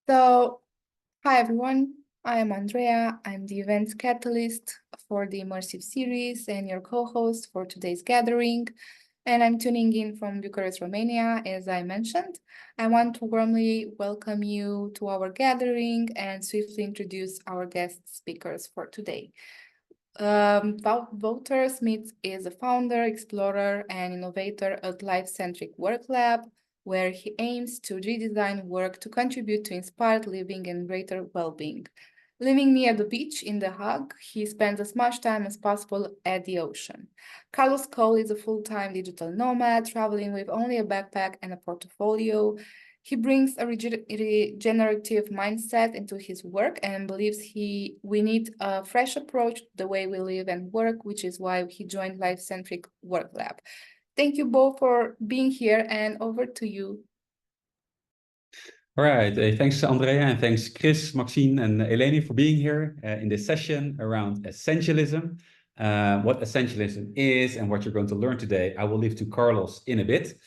So, hi everyone, I am Andrea. I'm the events catalyst for the Immersive series and your co-host for today's gathering. And I'm tuning in from Bucharest, Romania, as I mentioned. I want to warmly welcome you to our gathering and swiftly introduce our guest speakers for today. Wouter Smeets is a founder, explorer, and innovator at Life-Centric Work Lab, where he aims to redesign work to contribute to inspired living and greater well-being. Living near the beach in The Hague, he spends as much time as possible at the ocean. Carlos Cole is a full-time digital nomad, traveling with only a backpack and a portfolio. He brings a regenerative mindset into his work and believes we need a fresh approach to the way we live and work, which is why he joined Life-Centric Work Lab. Thank you both for being here, and over to you. All right, thanks Andrea, and thanks Chris, Maxine, and Eleni for being here in this session around essentialism. What essentialism is and what you're going to learn today, I will leave to Carlos in a bit.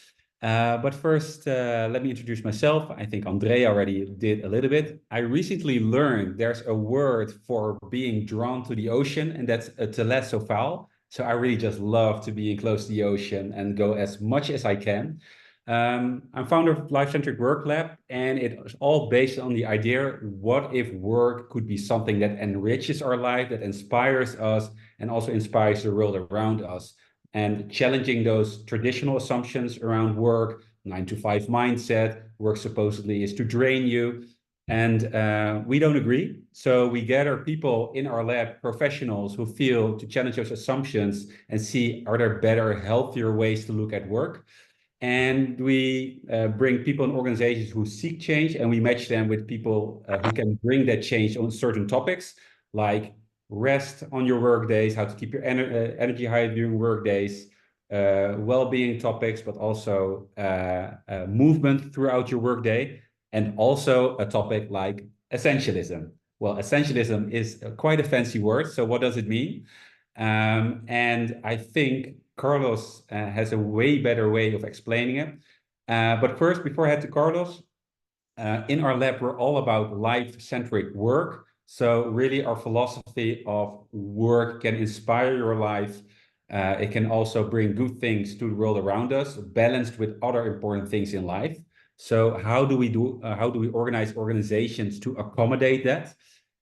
But first, let me introduce myself. I think Andrea already did a little bit. I recently learned there's a word for being drawn to the ocean, and that's telesophal. So I really just love to be close to the ocean and go as much as I can. I'm founder of Life-Centric Work Lab, and it's all based on the idea, what if work could be something that enriches our life, that inspires us, and also inspires the world around us, and challenging those traditional assumptions around work, 9-to-5 mindset, work supposedly is to drain you. And we don't agree. So we gather people in our lab, professionals who feel to challenge those assumptions and see, are there better, healthier ways to look at work? And we bring people and organizations who seek change, and we match them with people who can bring that change on certain topics, like rest on your work days, how to keep your energy high during work days, well-being topics, but also movement throughout your workday, and also a topic like essentialism. Well, essentialism is quite a fancy word, so what does it mean? And I think Carlos has a way better way of explaining it. But first, before I head to Carlos, in our lab, we're all about life-centric work. So really our philosophy of work can inspire your life. It can also bring good things to the world around us, balanced with other important things in life. So how do we organize organizations to accommodate that?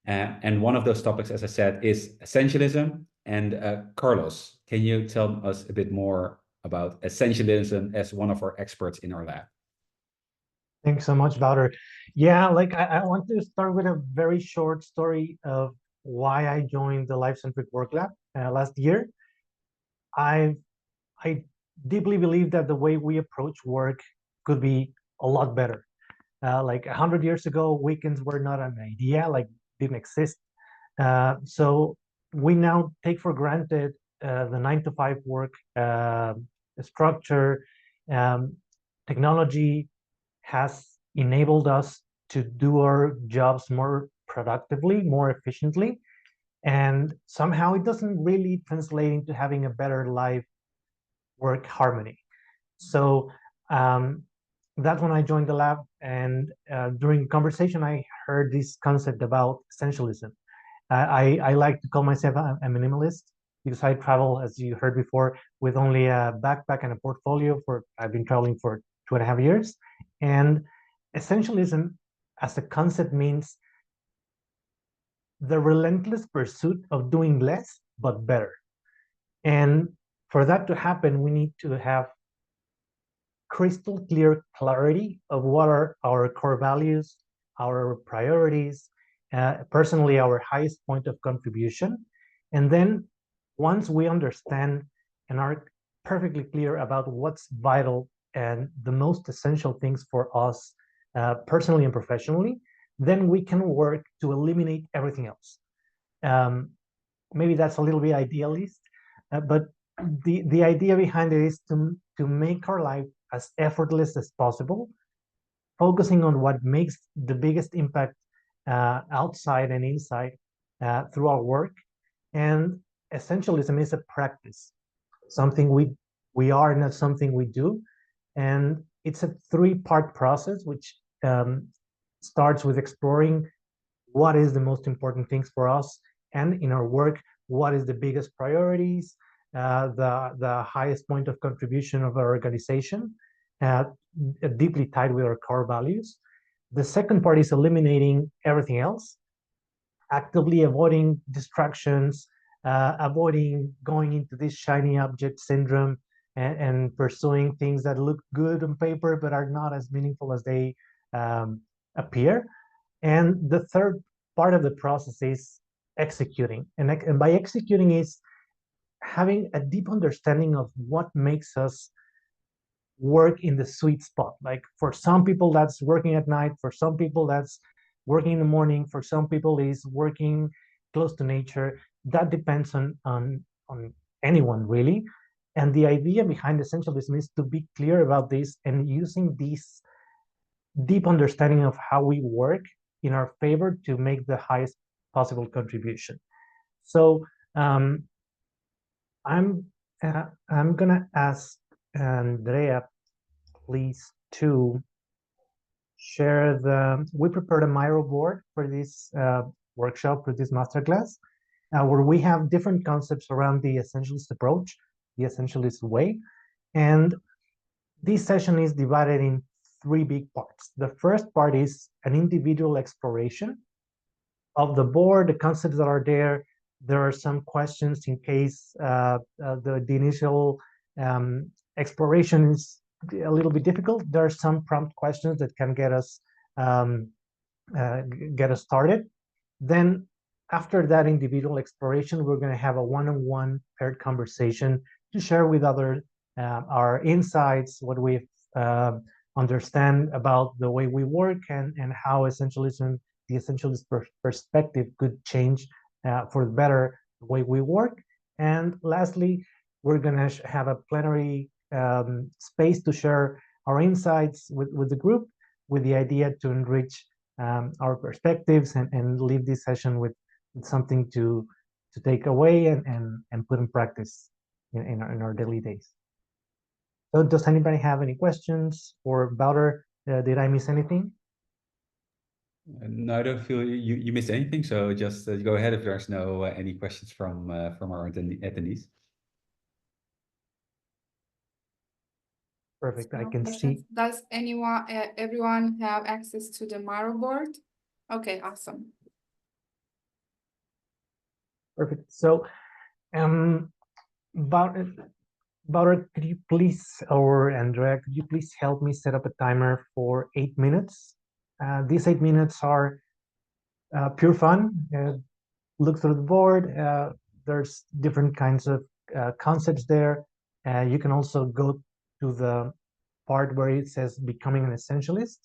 And one of those topics, as I said, is essentialism. And Carlos, can you tell us a bit more about essentialism as one of our experts in our lab? Thanks so much, Wouter. Yeah, I want to start with a very short story of why I joined the Life-Centric Work Lab last year. I deeply believe that the way we approach work could be a lot better. Like 100 years ago, weekends were not an idea, didn't exist. So we now take for granted the 9-to-5 work structure. Technology has enabled us to do our jobs more productively, more efficiently, and somehow it doesn't really translate into having a better life-work harmony. So that's when I joined the lab, and during conversation, I heard this concept about essentialism. I like to call myself a minimalist because I travel, as you heard before, with only a backpack and a portfolio. I've been traveling for 2.5 years, and essentialism as a concept means the relentless pursuit of doing less but better. And for that to happen, we need to have crystal clear clarity of what are our core values, our priorities, personally our highest point of contribution. And then once we understand and are perfectly clear about what's vital and the most essential things for us personally and professionally, then we can work to eliminate everything else. Maybe that's a little bit idealist, but the idea behind it is to make our life as effortless as possible, focusing on what makes the biggest impact outside and inside through our work. And essentialism is a practice, something we are, not something we do. And it's a 3-part process, which starts with exploring what is the most important things for us, and in our work, what is the biggest priorities, the highest point of contribution of our organization, deeply tied with our core values. The second part is eliminating everything else, actively avoiding distractions, avoiding going into this shiny object syndrome, and pursuing things that look good on paper but are not as meaningful as they appear. And the third part of the process is executing. And by executing is having a deep understanding of what makes us work in the sweet spot. Like for some people, that's working at night. For some people, that's working in the morning. For some people, is working close to nature. That depends on anyone, really. And the idea behind Essentialism is to be clear about this and using this deep understanding of how we work in our favor to make the highest possible contribution. So I'm gonna ask Andrea, please, to share we prepared a Miro board for this workshop, for this masterclass, where we have different concepts around the essentialist approach, the essentialist way. And this session is divided in three big parts. The first part is an individual exploration of the board, the concepts that are there. There are some questions in case the initial exploration is a little bit difficult. There are some prompt questions that can get us started. Then after that individual exploration, we're going to have a one-on-one paired conversation to share with others our insights, what we understand about the way we work, and how essentialism, the essentialist perspective, could change for the better the way we work. And lastly, we're going to have a plenary space to share our insights with the group, with the idea to enrich our perspectives and leave this session with something to take away and put in practice in our daily days. So does anybody have any questions? Or Wouter, did I miss anything? No, I don't feel you missed anything. So just go ahead if there's no any questions from our attendees. Perfect. I No can questions. see. Does everyone have access to the Miro board? Okay, awesome. Perfect. So, Wouter, could you please, or Andrea, could you please help me set up a timer for 8 minutes? These 8 minutes are pure fun. Look through the board. There's different kinds of concepts there. You can also go to the part where it says becoming an essentialist,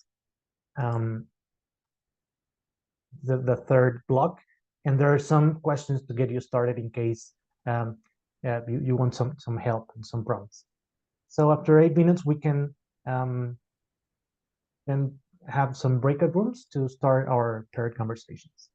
the third block. And there are some questions to get you started in case you want some help and some prompts. So after 8 minutes, we can then have some breakout rooms to start our paired conversations.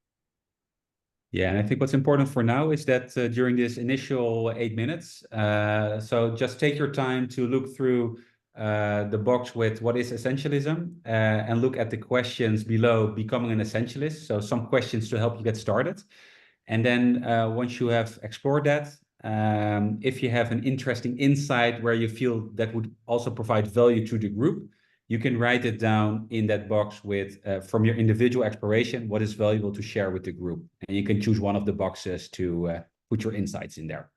Yeah, and I think what's important for now is that during this initial 8 minutes, so just take your time to look through the box with what is essentialism and look at the questions below becoming an essentialist. So some questions to help you get started. And then once you have explored that, if you have an interesting insight where you feel that would also provide value to the group, you can write it down in that box with from your individual exploration, what is valuable to share with the group. And you can choose one of the boxes to put your insights in there.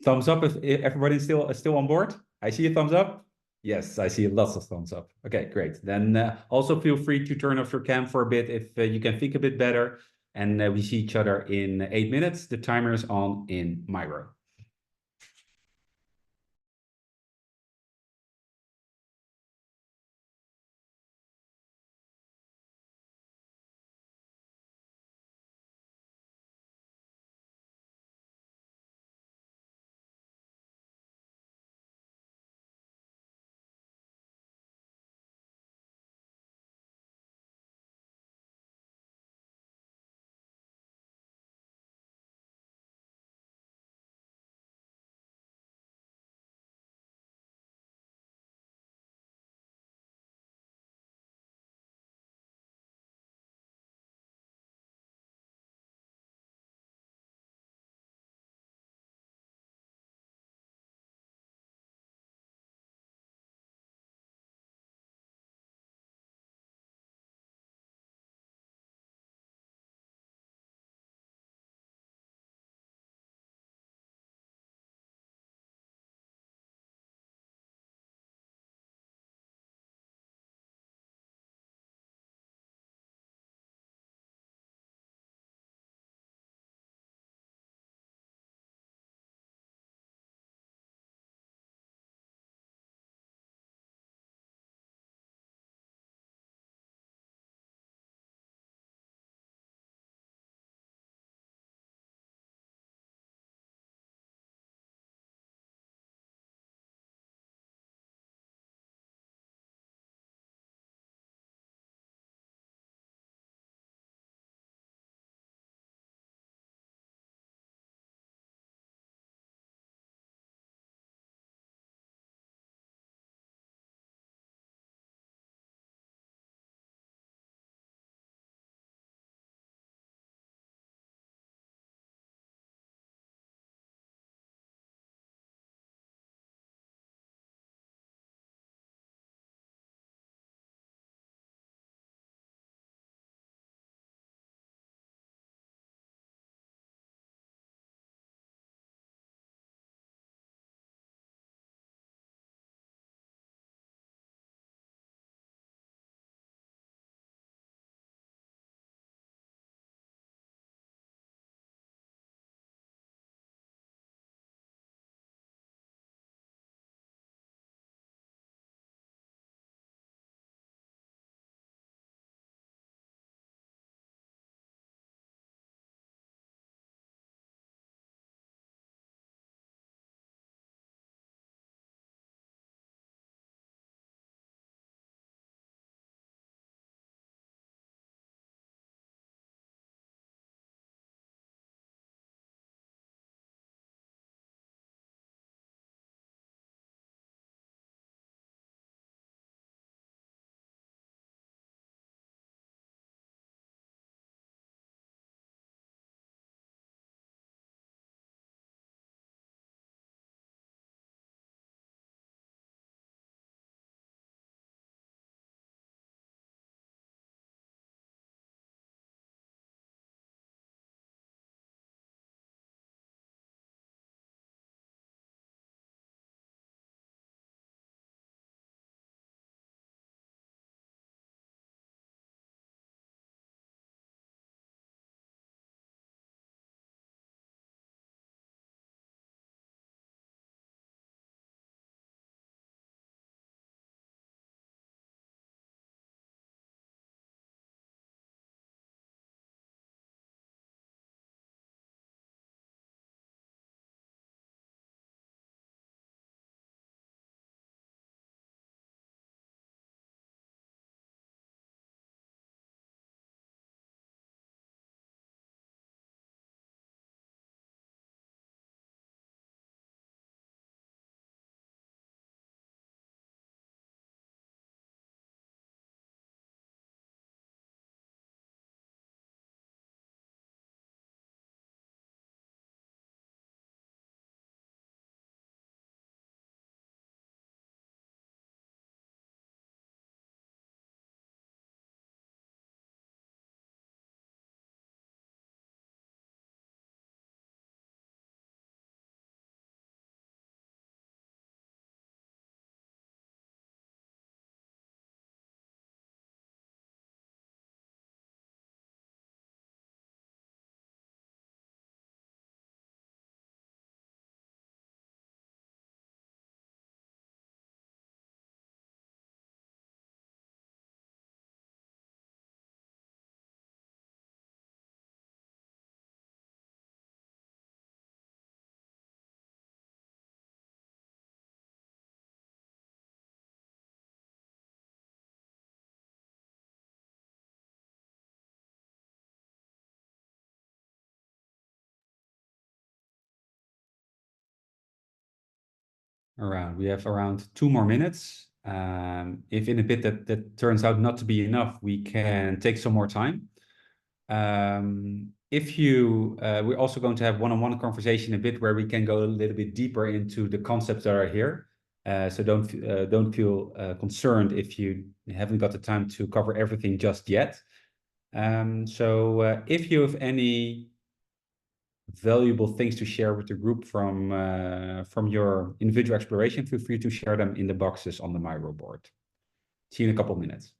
Thumbs up if everybody's still on board. I see a thumbs up. Yes, I see lots of thumbs up. Okay, great. Then also feel free to turn off your cam for a bit if you can think a bit better. And we see each other in 8 minutes. The timer is on in Miro. around. We have around 2 more minutes. If in a bit that turns out not to be enough, we can take some more time. If you, we're also going to have one-on-one conversation a bit where we can go a little bit deeper into the concepts that are here. So don't feel concerned if you haven't got the time to cover everything just yet. So if you have any valuable things to share with the group from your individual exploration, feel free to share them in the boxes on the Miro board. See you in a couple of minutes.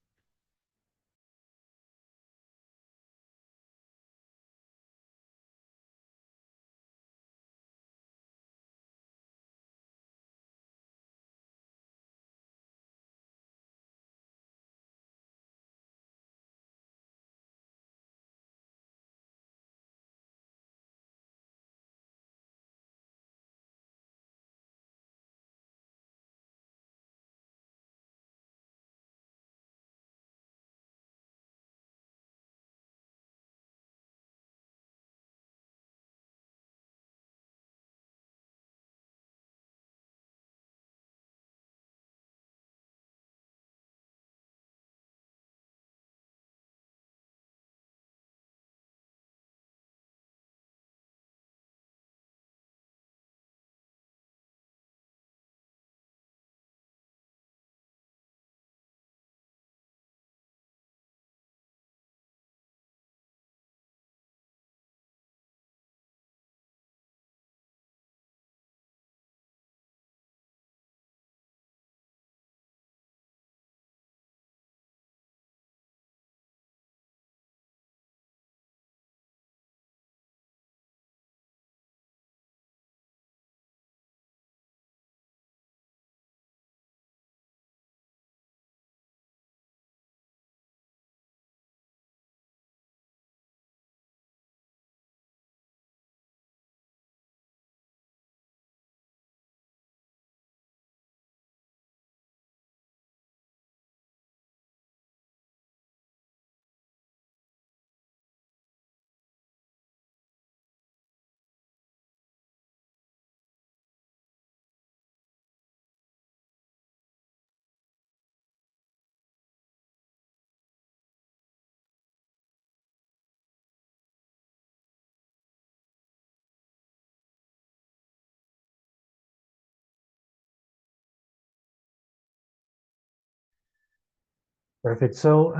Perfect. So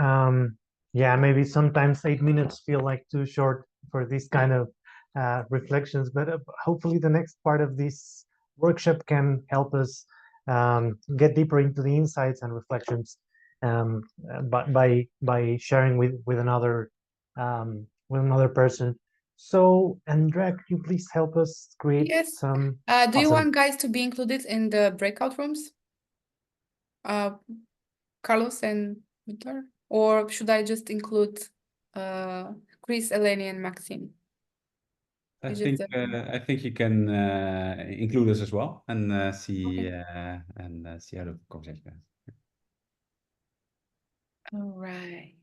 yeah, maybe sometimes 8 minutes feel like too short for these kind of reflections, but hopefully the next part of this workshop can help us get deeper into the insights and reflections by sharing with another person. So Andrea, could you please help us create Yes. some? Do you Awesome. want guys to be included in the breakout rooms? Carlos and Wouter? Or should I just include Chris, Eleni, and Maxime? I It's think just I think you can include us as well and see Okay. see how the conversation goes. All right.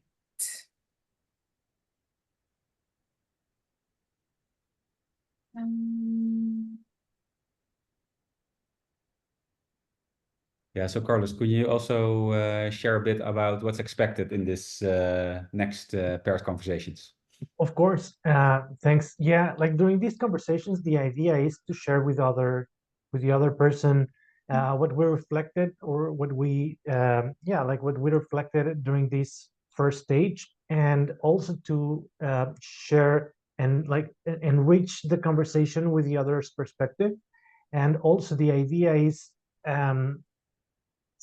Yeah, so Carlos, could you also share a bit about what's expected in this next pairs conversations? Of course. Thanks. Yeah, like during these conversations, the idea is to share with the other person what we reflected or what we like what we reflected during this first stage, and also to share and like enrich the conversation with the other's perspective. And also the idea is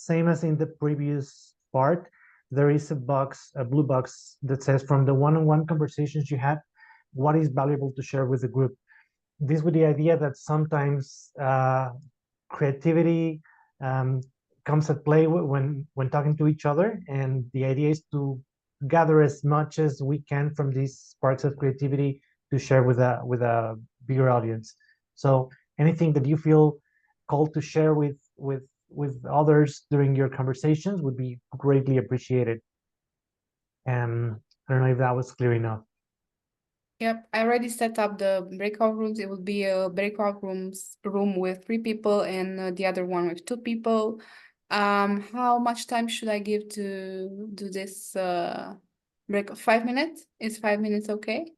same as in the previous part, there is a box, a blue box that says from the one-on-one conversations you had, what is valuable to share with the group. This with the idea that sometimes creativity comes at play when talking to each other, and the idea is to gather as much as we can from these sparks of creativity to share with a bigger audience. So anything that you feel called to share with others during your conversations would be greatly appreciated. I don't know if that was clear enough. Yep, I already set up the breakout rooms. It will be a breakout room with 3 people and the other one with 2 people. How much time should I give to do this break? 5 minutes? Is 5 minutes okay?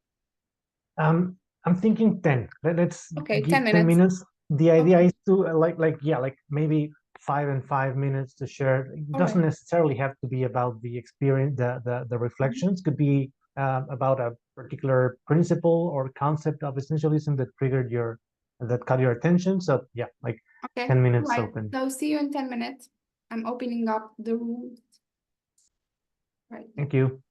I'm thinking 10. Let's Okay, give 10 10 minutes. minutes. The idea Okay. is to like maybe 5 and 5 minutes to share. It All doesn't right. necessarily have to be about the experience, the Mhm. reflections. Could be about a particular principle or concept of essentialism that triggered that caught your attention. So yeah, like Okay. 10 All minutes right. open. So see you in 10 minutes. I'm opening up the room right now. Thank you.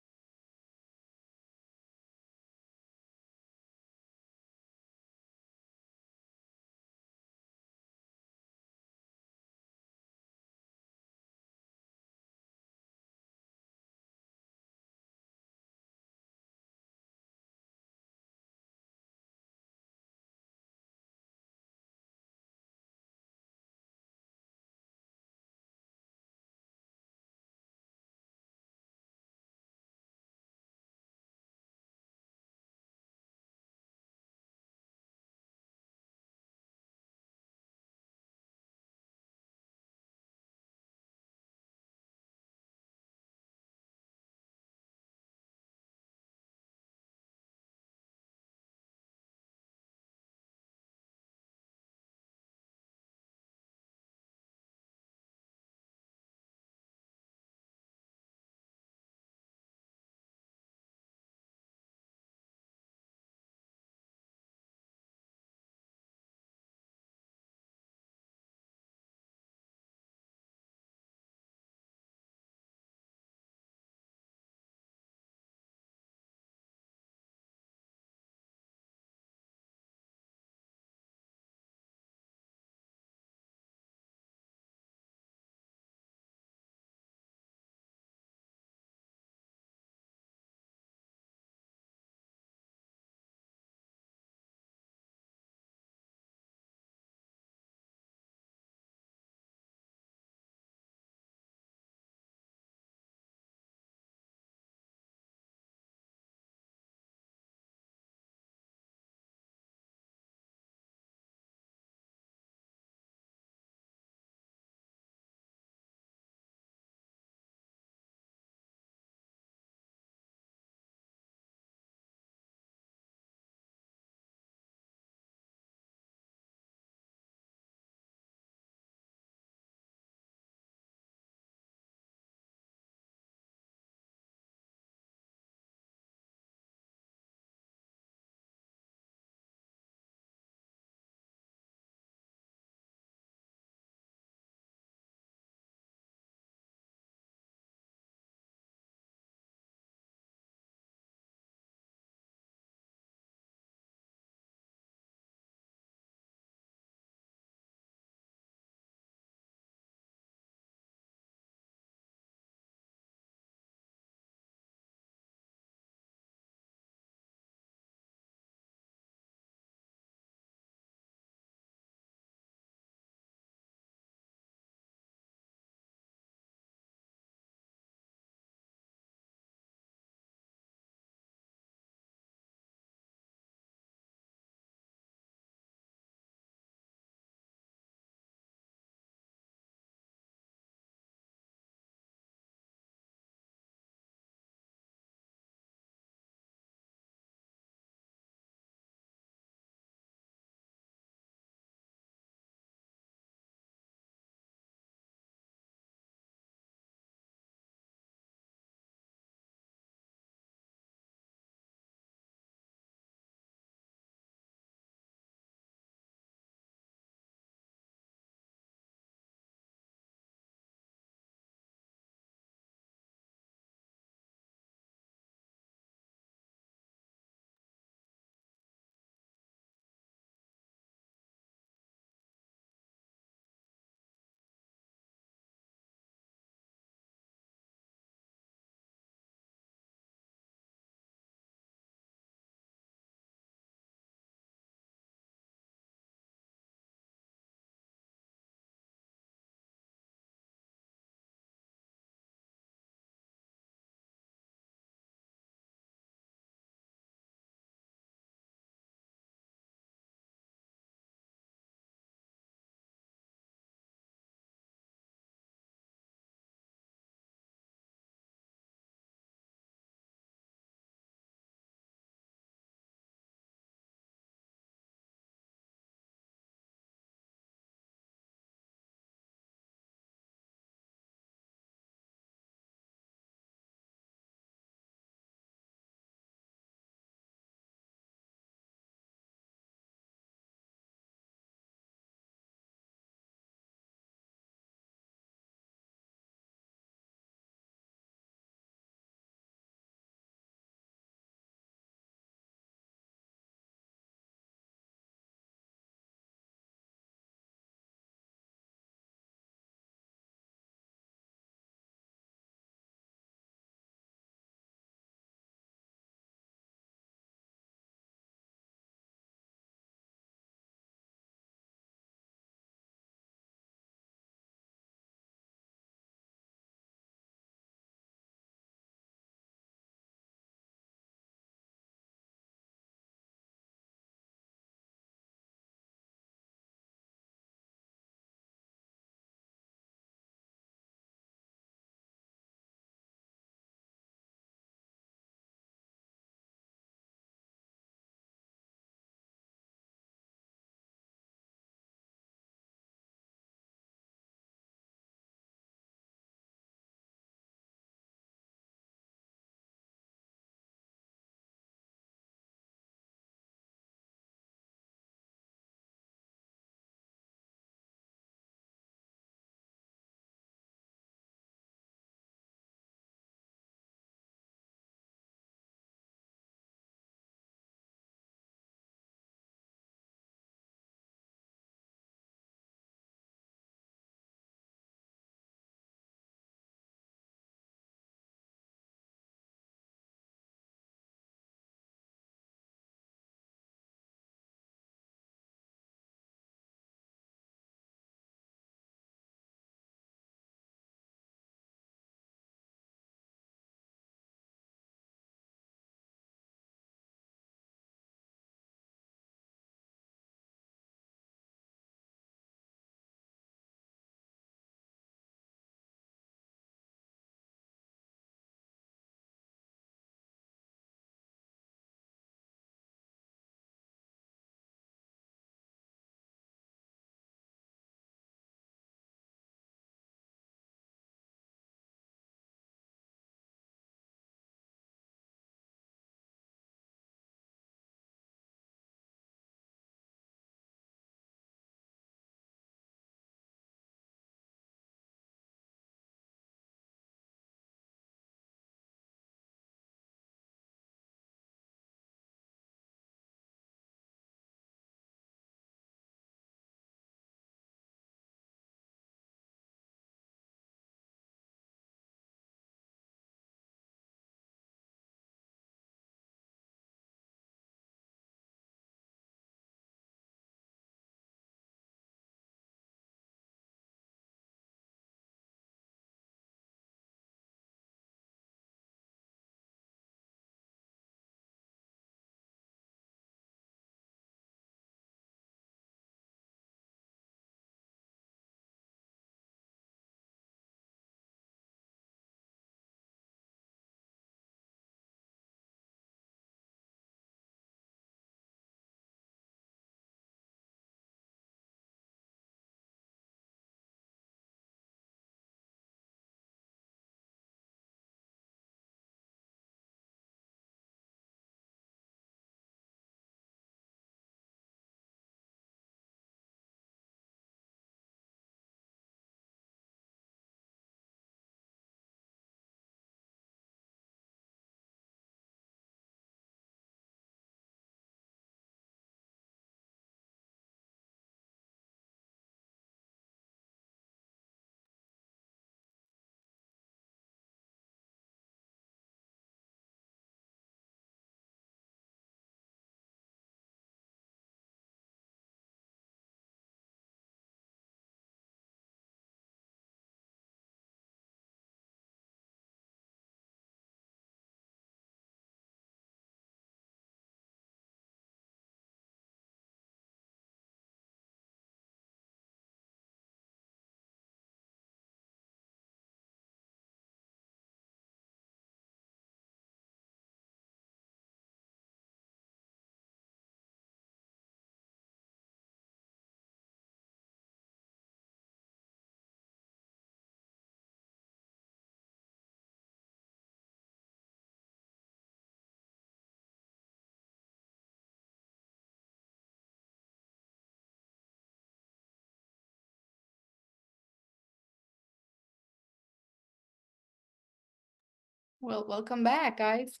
Well, welcome back, guys.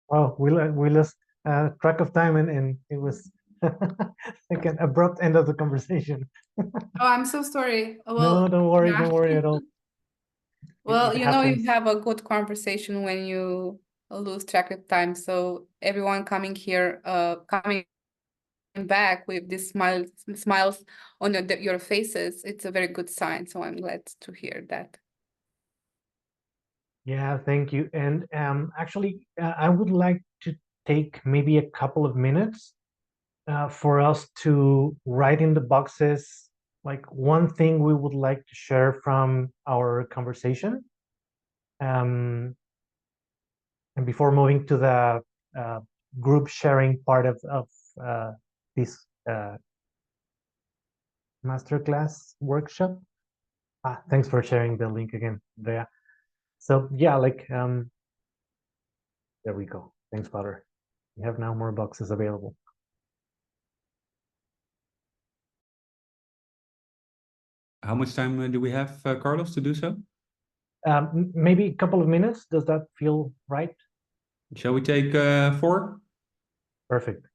Well, we lost track of time, and it was like an abrupt end of the conversation. Oh, I'm so sorry. No, Well, don't worry, yeah. don't worry at all. Well, It you know, you happens. have a good conversation when you lose track of time. So everyone coming here, coming back with these smiles on your faces, it's a very good sign. So I'm glad to hear that. Yeah, thank you. And actually, I would like to take maybe a couple of minutes for us to write in the boxes like one thing we would like to share from our conversation. And before moving to the group sharing part of this masterclass workshop. Thanks for sharing the link again, Andrea. So yeah, like there we go. Thanks, Wouter. We have now more boxes available. How much time do we have, Carlos, to do so? Maybe a couple of minutes. Does that feel right? Shall we take 4? Perfect.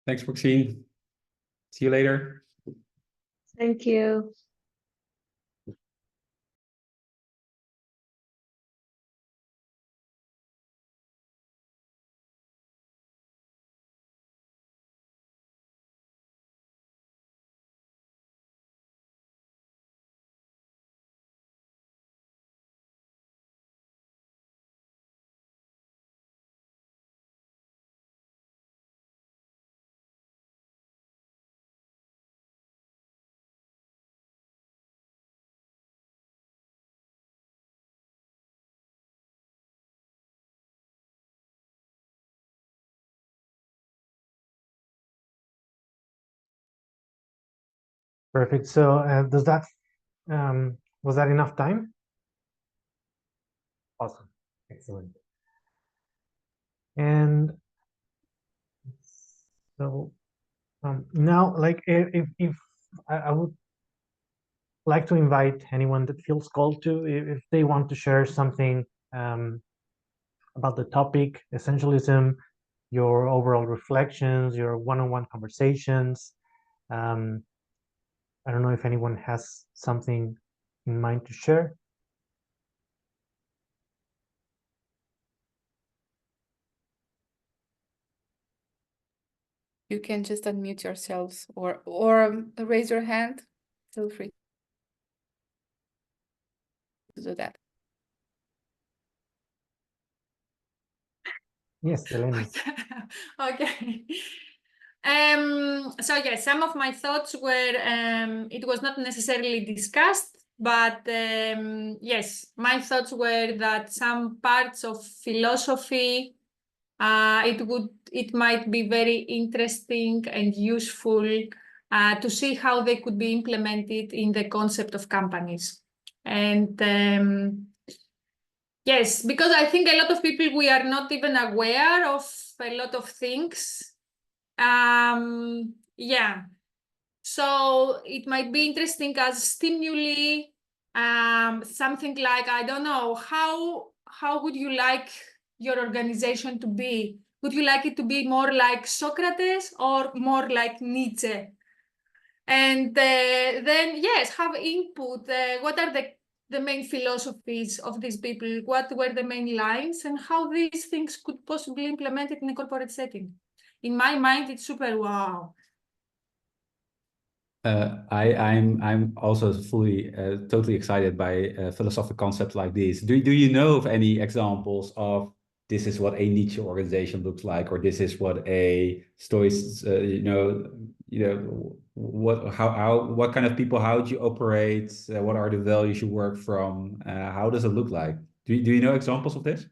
Thanks, Maxine. See you later. Thank you. Perfect. So does that was that enough time? Awesome. Excellent. And so now, like, if I would like to invite anyone that feels called to, if they want to share something about the topic, essentialism, your overall reflections, your one-on-one conversations. I don't know if anyone has something in mind to share. You can just unmute yourselves or raise your hand. Feel free to do that. Yes, Eleni. Okay. So yes, some of my thoughts were, it was not necessarily discussed, but yes, my thoughts were that some parts of philosophy, it might be very interesting and useful to see how they could be implemented in the concept of companies. And yes, because I think a lot of people, we are not even aware of a lot of things. Yeah, so it might be interesting as stimuli, something like, I don't know, how would you like your organization to be? Would you like it to be more like Socrates or more like Nietzsche? And then, yes, have input. What are the main philosophies of these people? What were the main lines and how these things could possibly implement it in a corporate setting? In my mind, it's super wow. I'm also fully totally excited by philosophical concepts like this. Do you know of any examples of this is what a Nietzsche organization looks like, or this is what a Stoic, what kind of people, how do you operate, what are the values you work from, how does it look like? Do you know examples of this?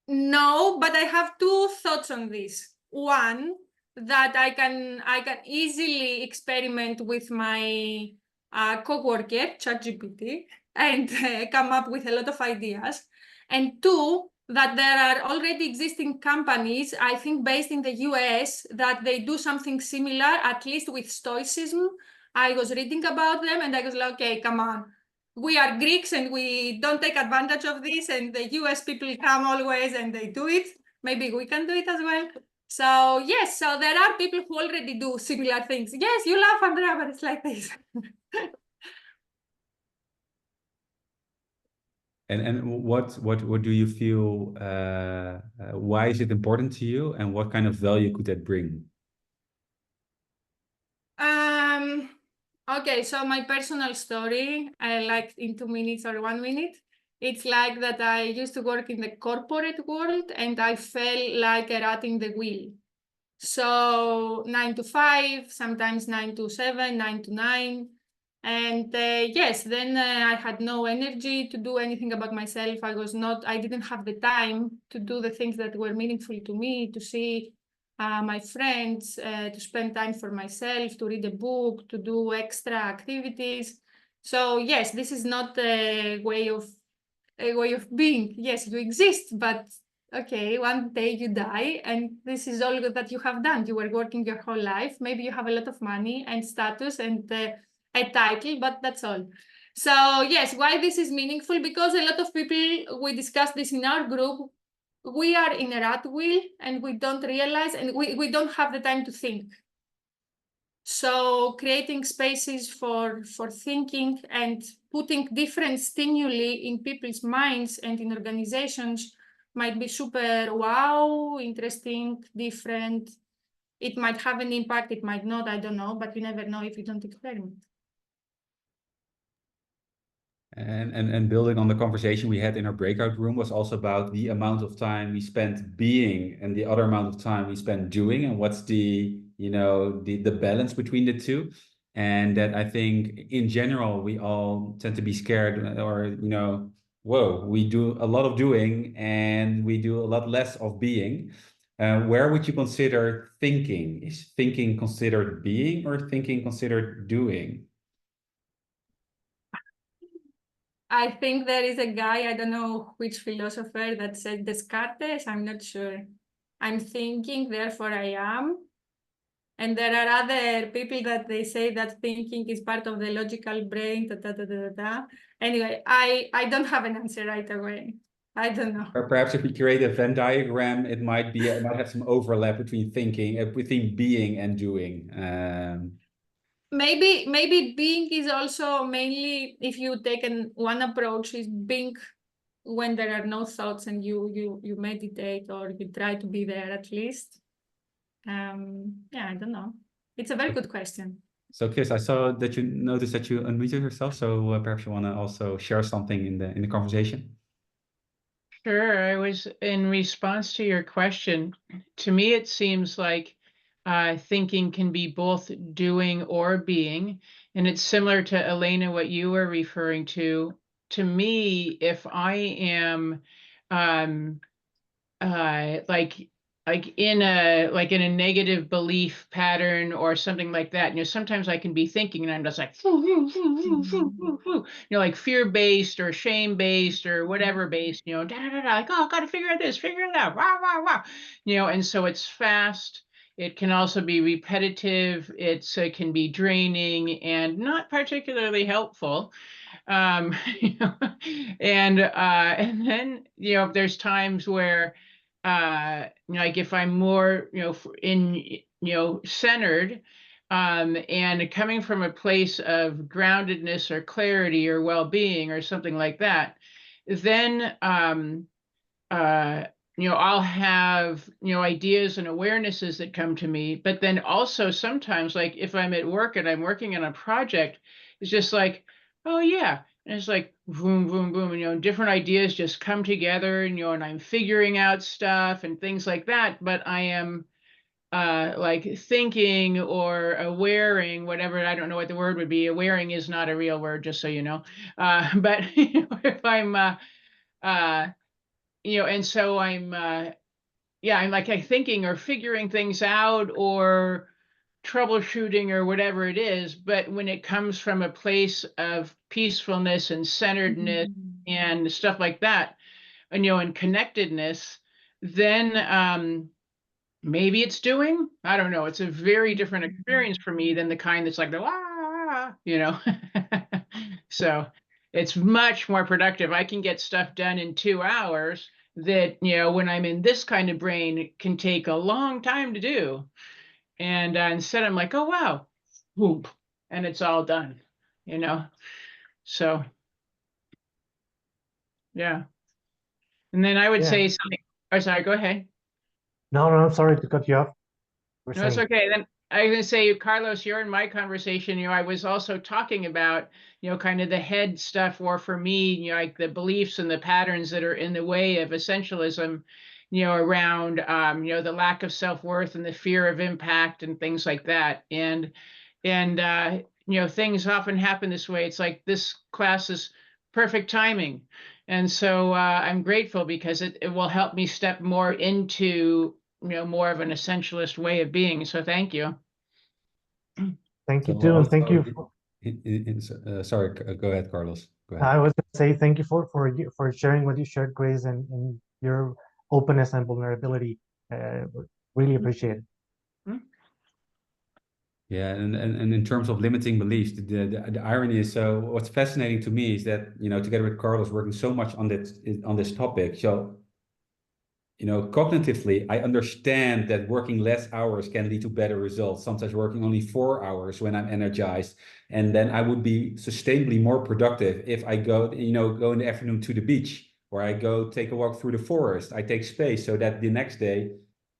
No, but I have two thoughts on this. One, that I can easily experiment with my coworker, ChatGPT, and come up with a lot of ideas. And two, that there are already existing companies, I think based in the US, that they do something similar, at least with Stoicism. I was reading about them and I was like, okay, come on. We are Greeks and we don't take advantage of this, and the US people come always and they do it. Maybe we can do it as well. So yes, so there are people who already do similar things. Yes, you laugh, Andrea, but it's like this. And what do you feel? Why is it important to you, and what kind of value could that bring? Okay, so my personal story, like in 2 minutes or 1 minute, it's like that I used to work in the corporate world and I felt like a rat in the wheel. So 9 to 5, sometimes 9 to 7, 9 to 9. And yes, then I had no energy to do anything about myself. I didn't have the time to do the things that were meaningful to me, to see my friends, to spend time for myself, to read a book, to do extra activities. So yes, this is not a way of being. Yes, you exist, but okay, one day you die, and this is all that you have done. You were working your whole life. Maybe you have a lot of money and status and a title, but that's all. So yes, why this is meaningful? Because a lot of people, we discussed this in our group, we are in a rat wheel and we don't realize, and we don't have the time to think. So creating spaces for thinking and putting different stimuli in people's minds and in organizations might be super wow, interesting, different. It might have an impact, it might not, I don't know, but you never know if you don't experiment. And building on the conversation we had in our breakout room was also about the amount of time we spent being and the other amount of time we spent doing, and what's the, you know, the balance between the two. And that I think in general, we all tend to be scared, or, you know, whoa, we do a lot of doing and we do a lot less of being. Where would you consider thinking? Is thinking considered being or thinking considered doing? I think there is a guy, I don't know which philosopher, that said Descartes, I'm not sure. I'm thinking, therefore I am. And there are other people that they say that thinking is part of the logical brain, Anyway, I don't have an answer right away. I don't know. Or perhaps if we create a Venn diagram, it might have some overlap between thinking, between being and doing. Maybe being is also mainly, if you take one approach, is being when there are no thoughts and you meditate, or you try to be there at least. Yeah, I don't know. It's a very good question. So Chris, I saw that you noticed that you unmuted yourself, so perhaps you want to also share something in the conversation. Sure. I was in response to your question. To me, it seems like thinking can be both doing or being. And it's similar to Elena, what you were referring to. To me, if I am like in a negative belief pattern or something like that, you know, sometimes I can be thinking and I'm just like, you know, like fear-based or shame-based or whatever based, you know, like, oh, got to figure out this, figure it out, wow, you know, and so it's fast. It can also be repetitive. It can be draining and not particularly helpful. You know, and then, you know, there's times where you know, like if I'm more, you know, centered, and coming from a place of groundedness or clarity or well-being or something like that, then you know, I'll have, you know, ideas and awarenesses that come to me. But then also sometimes, like if I'm at work and I'm working on a project, it's just like, oh yeah. And it's like boom, boom, boom, and, you know, different ideas just come together, and, you know, and I'm figuring out stuff and things like that. But I am like thinking or awareing, whatever, I don't know what the word would be. Awareing is not a real word, just so you know. But you know, if I'm you know, and so I'm yeah, I'm like thinking or figuring things out or troubleshooting or whatever it is. But when it comes from a place of peacefulness and centeredness and stuff like that, and, you know, and connectedness, then maybe it's doing, I don't know. It's a very different experience for me than the kind that's like the you know. So it's much more productive. I can get stuff done in 2 hours that, you know, when I'm in this kind of brain, it can take a long time to do. And instead I'm like, oh, wow, whoop, and it's all done, you know? So, yeah. And then I would say something, oh, sorry, go ahead. No, I'm sorry to cut you off. No, it's okay. Then I was going to say, Carlos, you're in my conversation. You know, I was also talking about, you know, kind of the head stuff, or for me, you know, like the beliefs and the patterns that are in the way of essentialism, you know, around, you know, the lack of self-worth and the fear of impact and things like that. And you know, things often happen this way. It's like this class is perfect timing. And so I'm grateful because it will help me step more into, you know, more of an essentialist way of being. So thank you. Thank you too, and thank you. Sorry, go ahead, Carlos. Go ahead. I was going to say thank you for sharing what you shared, Grace, and your openness and vulnerability. Really appreciate it. Yeah, and in terms of limiting beliefs, the irony is, so what's fascinating to me is that, you know, together with Carlos working so much on this topic, so cognitively, I understand that working less hours can lead to better results. Sometimes working only 4 hours when I'm energized, and then I would be sustainably more productive if I go in the afternoon to the beach, or I go take a walk through the forest. I take space so that the next day,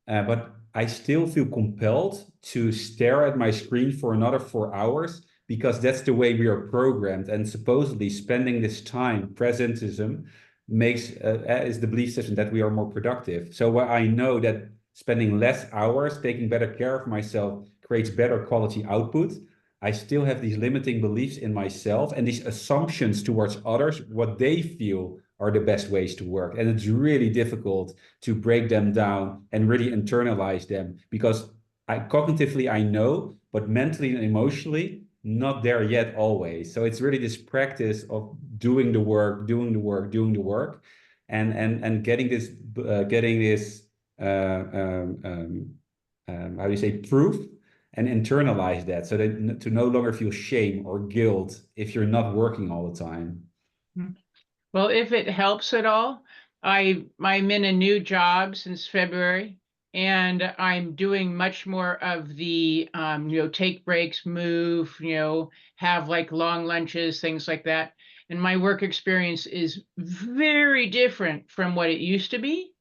but I still feel compelled to stare at my screen for another 4 hours because that's the way we are programmed. And supposedly spending this time, presentism, is the belief system that we are more productive. So where I know that spending less hours, taking better care of myself creates better quality output, I still have these limiting beliefs in myself and these assumptions towards others, what they feel are the best ways to work. And it's really difficult to break them down and really internalize them because cognitively I know, but mentally and emotionally, not there yet always. So it's really this practice of doing the work, and getting this how do you say, proof, and internalize that so that to no longer feel shame or guilt if you're not working all the time. Well, if it helps at all, I'm in a new job since February, and I'm doing much more of the, take breaks, move, have like long lunches, things like that. And my work experience is very different from what it used to be,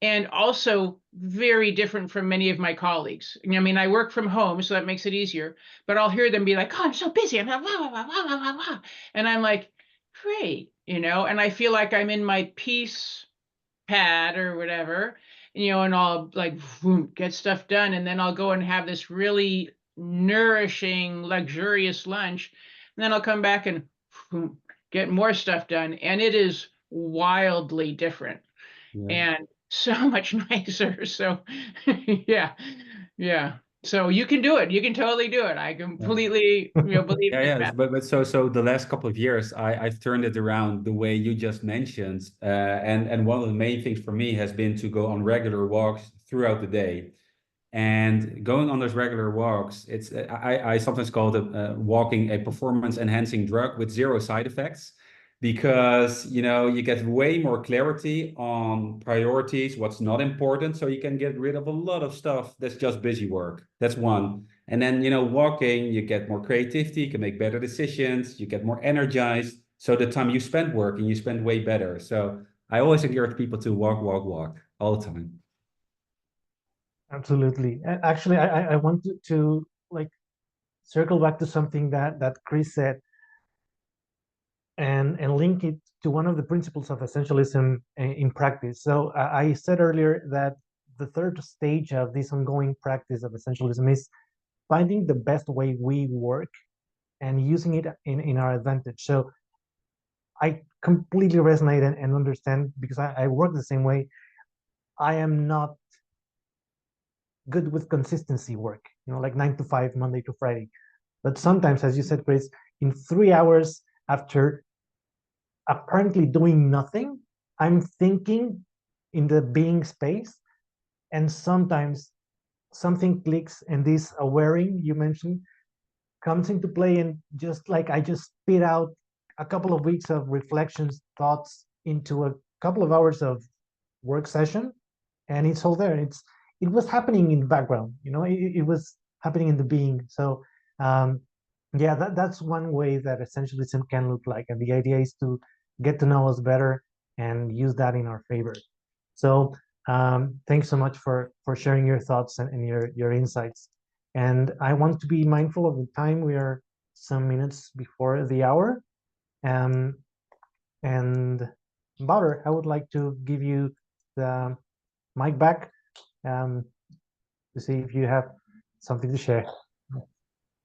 and also very different from many of my colleagues. I mean, I work from home, so that makes it easier, but I'll hear them be like, oh, I'm so busy. I'm like, blah, blah, blah, blah, blah, blah. And I'm like, great, and I feel like I'm in my peace pad or whatever, and I'll like get stuff done. And then I'll go and have this really nourishing, luxurious lunch. And then I'll come back and get more stuff done. And it is wildly different. Yeah. And so much nicer. So yeah. So you can do it. You can totally do it. I completely believe in Yeah. that. But so the last couple of years, I've turned it around the way you just mentioned. And one of the main things for me has been to go on regular walks throughout the day. And going on those regular walks, I sometimes call it walking a performance enhancing drug with 0 side effects, because you get way more clarity on priorities, what's not important, so you can get rid of a lot of stuff that's just busy work. That's one. And then walking, you get more creativity, you can make better decisions, you get more energized. So the time you spend working, you spend way better. So I always encourage people to walk all the time. Absolutely. Actually, I wanted to like circle back to something that Chris said and link it to one of the principles of essentialism in practice. So I said earlier that the third stage of this ongoing practice of essentialism is finding the best way we work and using it in our advantage. So I completely resonate and understand, because I work the same way. I am not good with consistency work, like 9 to 5, Monday to Friday. But sometimes, as you said, Chris, in 3 hours after apparently doing nothing, I'm thinking in the being space. And sometimes something clicks, and this awareing you mentioned comes into play, and just like I just spit out a couple of weeks of reflections, thoughts into a couple of hours of work session, and it's all there. It was happening in the background, it was happening in the being. So yeah, that's one way that essentialism can look like, and the idea is to get to know us better and use that in our favor. So thanks so much for sharing your thoughts and your insights. And I want to be mindful of the time. We are some minutes before the hour. And Wouter, I would like to give you the mic back to see if you have something to share.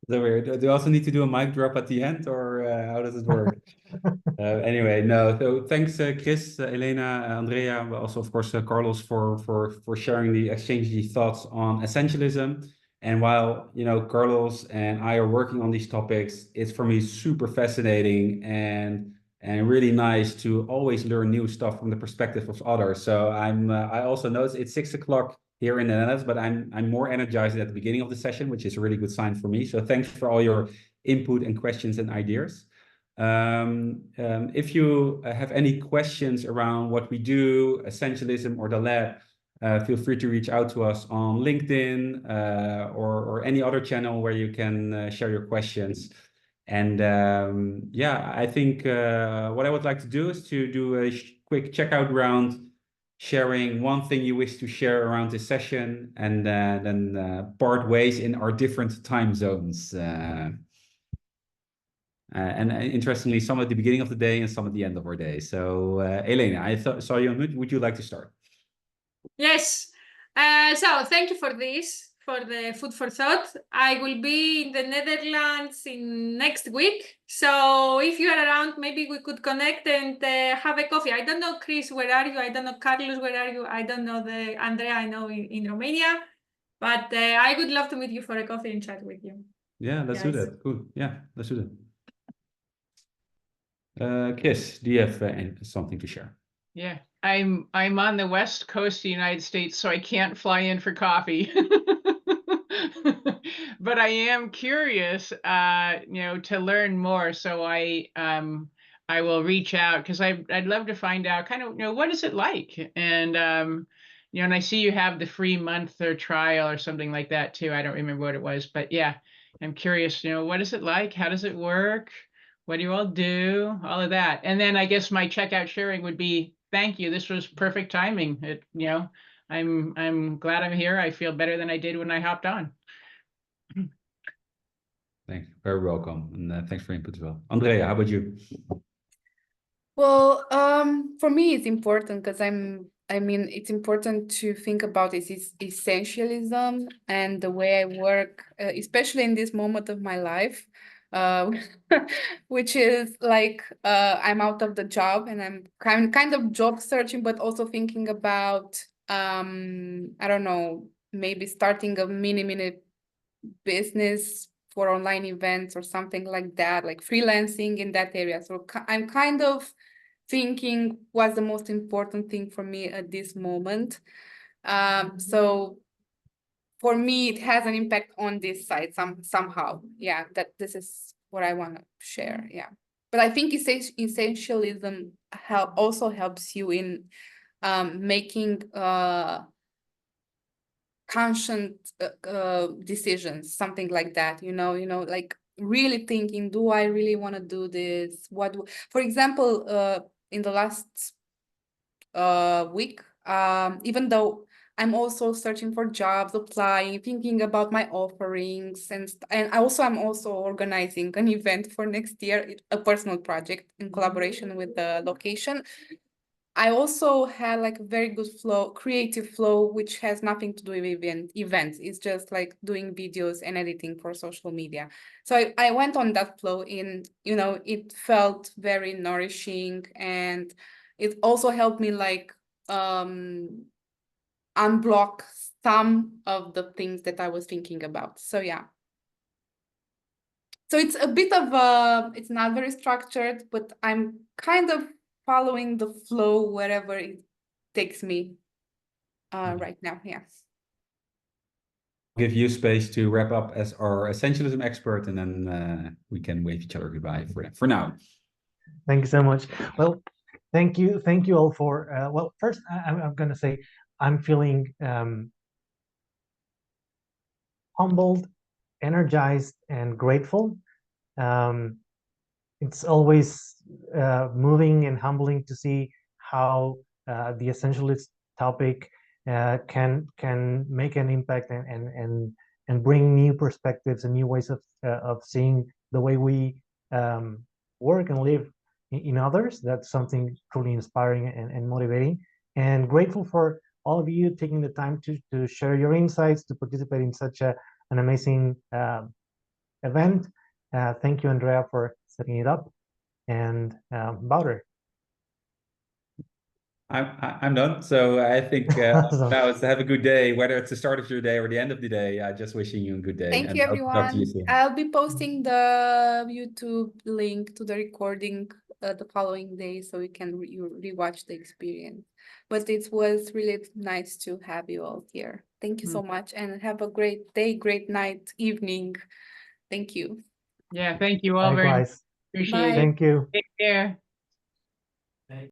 Do you also need to do a mic drop at the end, or how does it work? Anyway, no. So thanks, Chris, Elena, Andrea, but also of course Carlos for sharing the exchanging thoughts on essentialism. And while Carlos and I are working on these topics, it's for me super fascinating and really nice to always learn new stuff from the perspective of others. So I also notice it's 6 o'clock here in the Netherlands, but I'm more energized at the beginning of the session, which is a really good sign for me. So thanks for all your input and questions and ideas. If you have any questions around what we do, Essentialism or the lab, feel free to reach out to us on LinkedIn or any other channel where you can share your questions. And yeah, I think what I would like to do is to do a quick checkout round, sharing one thing you wish to share around this session, and then part ways in our different time zones. And interestingly, some at the beginning of the day and some at the end of our day. So, Elena, I saw you on mute. Would you like to start? Yes. So thank you for this, for the food for thought. I will be in the Netherlands in next week. So if you are around, maybe we could connect and have a coffee. I don't know, Chris, where are you? I don't know, Carlos, where are you? I don't know Andrea, I know in Romania. But I would love to meet you for a coffee and chat with you. Yeah, let's do Guys. that. Cool. Yeah, let's do that. Chris, do you have something to share? Yeah, I'm on the West Coast of the United States, so I can't fly in for coffee. But I am curious, to learn more. So I will reach out because I'd love to find out kind of, what is it like? And and I see you have the free month or trial or something like that too. I don't remember what it was, but yeah, I'm curious, what is it like? How does it work? What do you all do? All of that. And then I guess my checkout sharing would be, thank you. This was perfect timing. I'm glad I'm here. I feel better than I did when I hopped on. Thanks. Very welcome. And thanks for input as well. Andrea, how about you? Well, for me, it's important because it's important to think about essentialism and the way I work, especially in this moment of my life, which is like I'm out of the job and I'm kind of job searching, but also thinking about, I don't know, maybe starting a mini business for online events or something like that, like freelancing in that area. So I'm kind of thinking what's the most important thing for me at this moment. So for me, it has an impact on this side somehow. Yeah, that this is what I want to share. Yeah, but I think essentialism also helps you in making conscious decisions, something like that. Like really thinking, do I really want to do this? For example, in the last week, even though I'm also searching for jobs, applying, thinking about my offerings, and I'm also organizing an event for next year, a personal project in collaboration with the location. I also had like a very good creative flow, which has nothing to do with events. It's just like doing videos and editing for social media. So I went on that flow it felt very nourishing, and it also helped me like unblock some of the things that I was thinking about. So yeah. So it's a bit of it's not very structured, but I'm kind of following the flow wherever it takes me right now. Yes. Give you space to wrap up as our essentialism expert, and then we can wave each other goodbye for now. Thank you so much. Well, thank you all for. Well, first I'm going to say I'm feeling humbled, energized, and grateful. It's always moving and humbling to see how the essentialist topic can make an impact and bring new perspectives and new ways of seeing the way we work and live in others. That's something truly inspiring and motivating, and grateful for all of you taking the time to share your insights, to participate in such an amazing event. Thank you, Andrea, for setting it up. And Wouter. I'm done. So I think Awesome. now it's have a good day, whether it's the start of your day or the end of the day. Just wishing you a good day. Thank And you, I'll talk to you everyone. soon. I'll be posting the YouTube link to the recording the following day, so you can rewatch the experience. But it was really nice to have you all here. Thank you so much, and have a great day, great night, evening. Thank you. Yeah, thank you all very much. Likewise. Appreciate it. Thank you. Take care.